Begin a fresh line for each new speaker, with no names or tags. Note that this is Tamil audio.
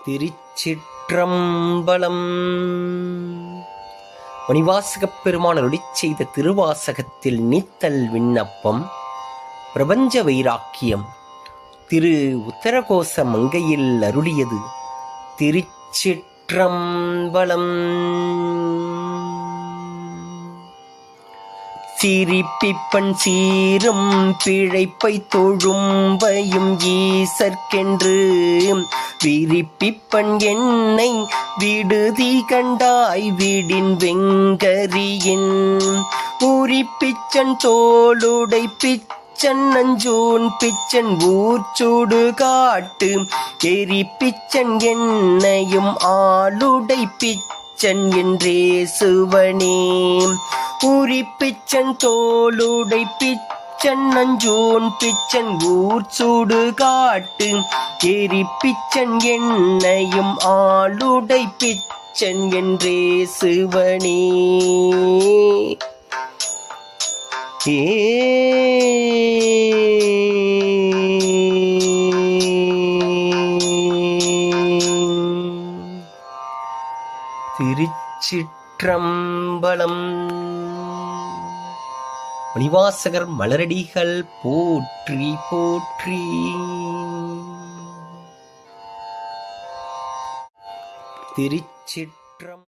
திருச்சிற்றம்பலம். மணிவாசகப் பெருமான் அருளிச் செய்த திருவாசகத்தில் நீத்தல் விண்ணப்பம். பிரபஞ்ச வைராக்கியம். திரு உத்தரகோச மங்கையில் அருளியது. திருச்சிற்றம்பலம். சிரிப்பிப்பன் சீரும் பிழைப்பை தொழும்பையும் ஈசற்கென்று விரிப்பிப்பன் என்னை விடுதி கண்டாய் விடின் வெங்கரியின் உரிப்பிச்சன் தோளுடை பிச்சன் நஞ்சூன் பிச்சன் ஊர்ச்சூடு காட்டு எரிப்பிச்சன் என்னையும் ஆளுடை பிச்சன் என்றே சுவனே உரிப்பிச்சன் தோளுடை பிச்சன் நஞ்சூன் பிச்சன் ஊர்ச்சூடு காட்டு எரிப்பிச்சன் என்னையும் ஆளுடை பிச்சன் என்றே சிவனே. திருச்சிற்றம்பலம். மணிவாசகர் மலரடிகள் போற்றி போற்றி. திருச்சிற்றம்.